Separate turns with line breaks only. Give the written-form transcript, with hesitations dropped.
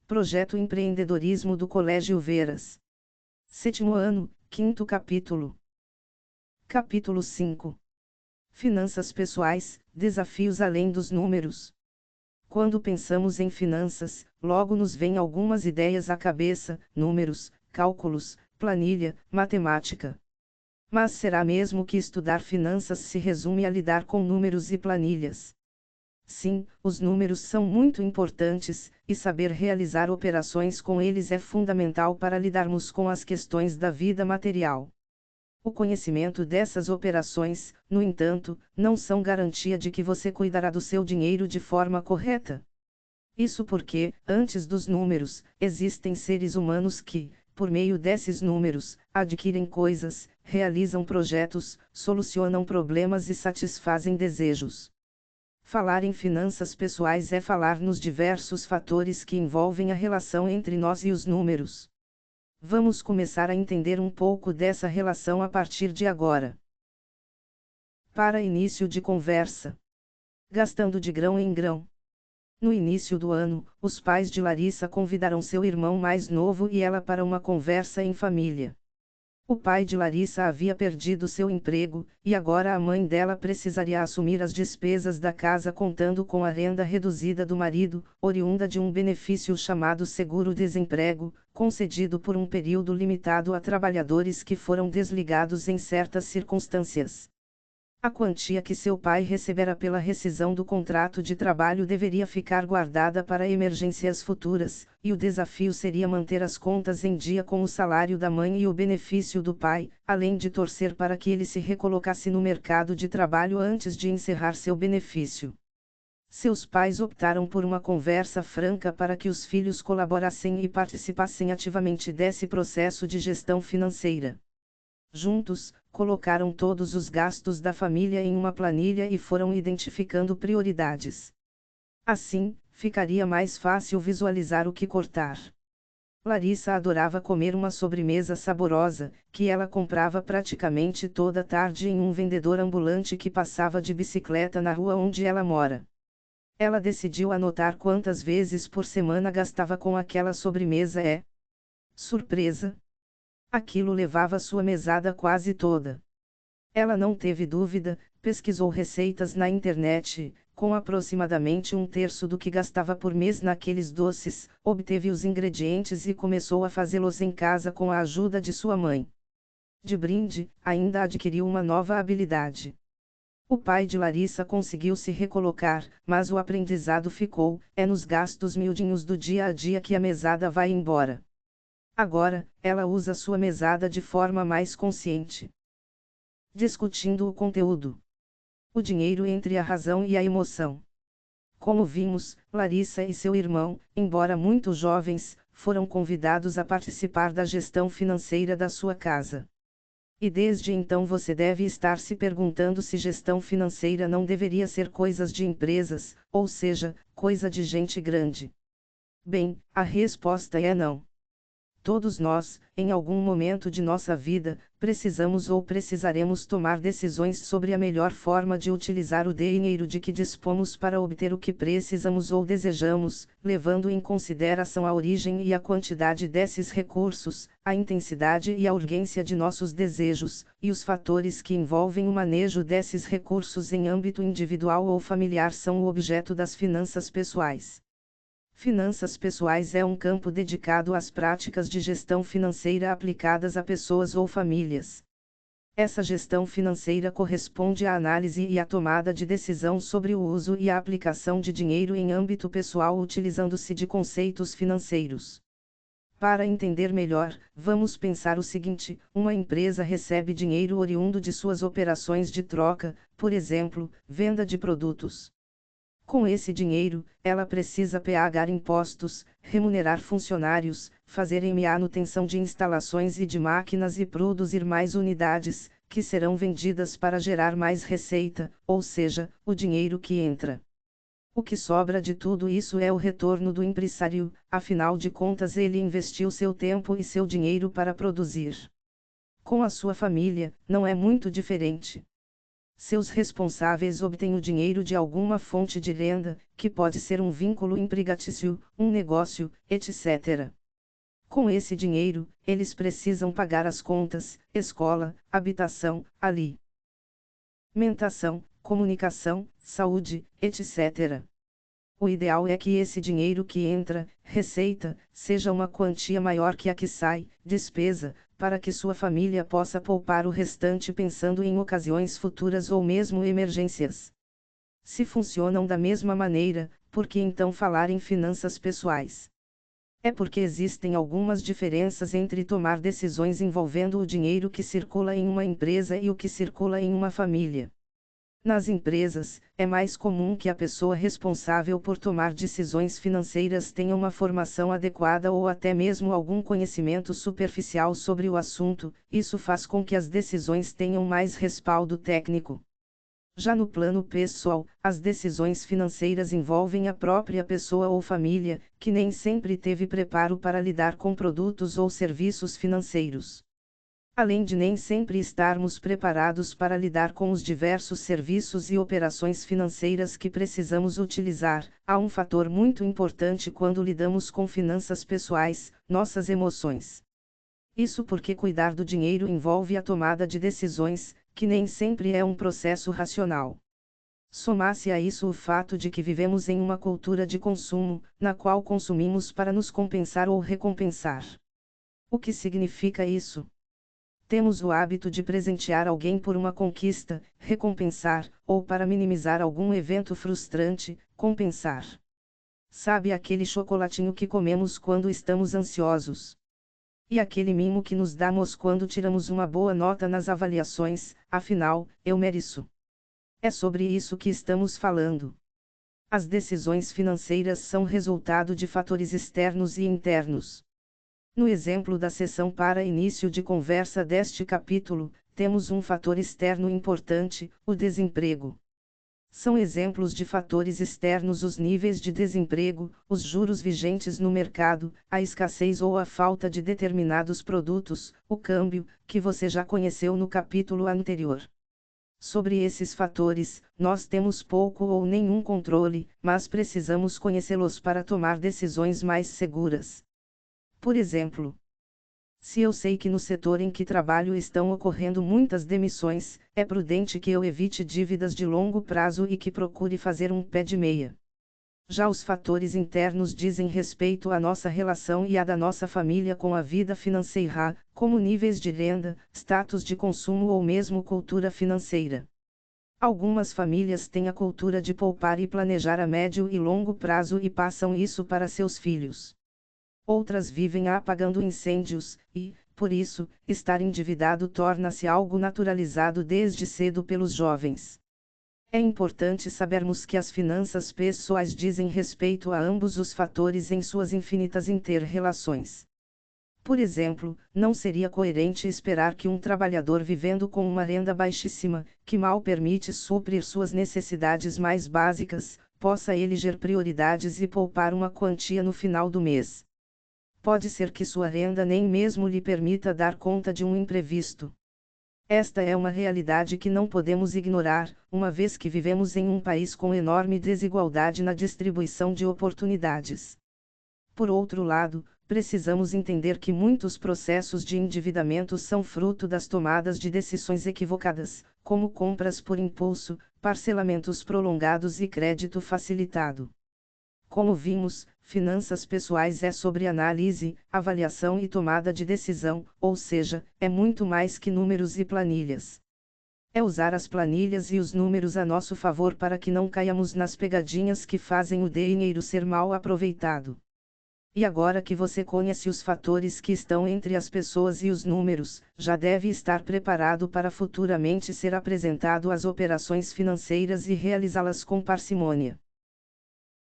Projeto Empreendedorismo do Colégio Veras. 7º ano, 5º capítulo. Capítulo 5. Finanças pessoais, desafios além dos números. Quando pensamos em finanças, logo nos vêm algumas ideias à cabeça: números, cálculos, planilha, matemática. Mas será mesmo que estudar finanças se resume a lidar com números e planilhas? Sim, os números são muito importantes, e saber realizar operações com eles é fundamental para lidarmos com as questões da vida material. O conhecimento dessas operações, no entanto, não são garantia de que você cuidará do seu dinheiro de forma correta. Isso porque, antes dos números, existem seres humanos que, por meio desses números, adquirem coisas, realizam projetos, solucionam problemas e satisfazem desejos. Falar em finanças pessoais é falar nos diversos fatores que envolvem a relação entre nós e os números. Vamos começar a entender um pouco dessa relação a partir de agora. Para início de conversa. Gastando de grão em grão. No início do ano, os pais de Larissa convidaram seu irmão mais novo e ela para uma conversa em família. O pai de Larissa havia perdido seu emprego, e agora a mãe dela precisaria assumir as despesas da casa contando com a renda reduzida do marido, oriunda de um benefício chamado seguro-desemprego, concedido por um período limitado a trabalhadores que foram desligados em certas circunstâncias. A quantia que seu pai recebera pela rescisão do contrato de trabalho deveria ficar guardada para emergências futuras, e o desafio seria manter as contas em dia com o salário da mãe e o benefício do pai, além de torcer para que ele se recolocasse no mercado de trabalho antes de encerrar seu benefício. Seus pais optaram por uma conversa franca para que os filhos colaborassem e participassem ativamente desse processo de gestão financeira. Juntos, colocaram todos os gastos da família em uma planilha e foram identificando prioridades. Assim, ficaria mais fácil visualizar o que cortar. Larissa adorava comer uma sobremesa saborosa, que ela comprava praticamente toda tarde em um vendedor ambulante que passava de bicicleta na rua onde ela mora. Ela decidiu anotar quantas vezes por semana gastava com aquela sobremesa e... surpresa! Aquilo levava sua mesada quase toda. Ela não teve dúvida, pesquisou receitas na internet, com aproximadamente 1/3 do que gastava por mês naqueles doces, obteve os ingredientes e começou a fazê-los em casa com a ajuda de sua mãe. De brinde, ainda adquiriu uma nova habilidade. O pai de Larissa conseguiu se recolocar, mas o aprendizado ficou: é nos gastos miudinhos do dia a dia que a mesada vai embora. Agora, ela usa sua mesada de forma mais consciente. Discutindo o conteúdo. O dinheiro entre a razão e a emoção. Como vimos, Larissa e seu irmão, embora muito jovens, foram convidados a participar da gestão financeira da sua casa. E desde então você deve estar se perguntando se gestão financeira não deveria ser coisas de empresas, ou seja, coisa de gente grande. Bem, a resposta é não. Todos nós, em algum momento de nossa vida, precisamos ou precisaremos tomar decisões sobre a melhor forma de utilizar o dinheiro de que dispomos para obter o que precisamos ou desejamos, levando em consideração a origem e a quantidade desses recursos, a intensidade e a urgência de nossos desejos, e os fatores que envolvem o manejo desses recursos em âmbito individual ou familiar são o objeto das finanças pessoais. Finanças pessoais é um campo dedicado às práticas de gestão financeira aplicadas a pessoas ou famílias. Essa gestão financeira corresponde à análise e à tomada de decisão sobre o uso e a aplicação de dinheiro em âmbito pessoal utilizando-se de conceitos financeiros. Para entender melhor, vamos pensar o seguinte: uma empresa recebe dinheiro oriundo de suas operações de troca, por exemplo, venda de produtos. Com esse dinheiro, ela precisa pagar impostos, remunerar funcionários, fazer manutenção de instalações e de máquinas e produzir mais unidades, que serão vendidas para gerar mais receita, ou seja, o dinheiro que entra. O que sobra de tudo isso é o retorno do empresário, afinal de contas ele investiu seu tempo e seu dinheiro para produzir. Com a sua família, não é muito diferente. seus responsáveis obtêm o dinheiro de alguma fonte de renda, que pode ser um vínculo empregatício, um negócio, etc. Com esse dinheiro, eles precisam pagar as contas, escola, habitação, alimentação, comunicação, saúde, etc. O ideal é que esse dinheiro que entra, receita, seja uma quantia maior que a que sai, despesa, para que sua família possa poupar o restante pensando em ocasiões futuras ou mesmo emergências. Se funcionam da mesma maneira, por que então falar em finanças pessoais? É porque existem algumas diferenças entre tomar decisões envolvendo o dinheiro que circula em uma empresa e o que circula em uma família. Nas empresas, é mais comum que a pessoa responsável por tomar decisões financeiras tenha uma formação adequada ou até mesmo algum conhecimento superficial sobre o assunto, isso faz com que as decisões tenham mais respaldo técnico. Já no plano pessoal, as decisões financeiras envolvem a própria pessoa ou família, que nem sempre teve preparo para lidar com produtos ou serviços financeiros. Além de nem sempre estarmos preparados para lidar com os diversos serviços e operações financeiras que precisamos utilizar, há um fator muito importante quando lidamos com finanças pessoais: nossas emoções. Isso porque cuidar do dinheiro envolve a tomada de decisões, que nem sempre é um processo racional. Soma-se a isso o fato de que vivemos em uma cultura de consumo, na qual consumimos para nos compensar ou recompensar. O que significa isso? Temos o hábito de presentear alguém por uma conquista, recompensar, ou para minimizar algum evento frustrante, compensar. Sabe aquele chocolatinho que comemos quando estamos ansiosos? E aquele mimo que nos damos quando tiramos uma boa nota nas avaliações, afinal, eu mereço. É sobre isso que estamos falando. As decisões financeiras são resultado de fatores externos e internos. No exemplo da seção para início de conversa deste capítulo, temos um fator externo importante, o desemprego. São exemplos de fatores externos os níveis de desemprego, os juros vigentes no mercado, a escassez ou a falta de determinados produtos, o câmbio, que você já conheceu no capítulo anterior. Sobre esses fatores, nós temos pouco ou nenhum controle, mas precisamos conhecê-los para tomar decisões mais seguras. Por exemplo, se eu sei que no setor em que trabalho estão ocorrendo muitas demissões, é prudente que eu evite dívidas de longo prazo e que procure fazer um pé de meia. Já os fatores internos dizem respeito à nossa relação e à da nossa família com a vida financeira, como níveis de renda, status de consumo ou mesmo cultura financeira. Algumas famílias têm a cultura de poupar e planejar a médio e longo prazo e passam isso para seus filhos. Outras vivem apagando incêndios, e, por isso, estar endividado torna-se algo naturalizado desde cedo pelos jovens. É importante sabermos que as finanças pessoais dizem respeito a ambos os fatores em suas infinitas inter-relações. Por exemplo, não seria coerente esperar que um trabalhador vivendo com uma renda baixíssima, que mal permite suprir suas necessidades mais básicas, possa eleger prioridades e poupar uma quantia no final do mês. Pode ser que sua renda nem mesmo lhe permita dar conta de um imprevisto. Esta é uma realidade que não podemos ignorar, uma vez que vivemos em um país com enorme desigualdade na distribuição de oportunidades. Por outro lado, precisamos entender que muitos processos de endividamento são fruto das tomadas de decisões equivocadas, como compras por impulso, parcelamentos prolongados e crédito facilitado. Como vimos, finanças pessoais é sobre análise, avaliação e tomada de decisão, ou seja, é muito mais que números e planilhas. É usar as planilhas e os números a nosso favor para que não caiamos nas pegadinhas que fazem o dinheiro ser mal aproveitado. E agora que você conhece os fatores que estão entre as pessoas e os números, já deve estar preparado para futuramente ser apresentado às operações financeiras e realizá-las com parcimônia.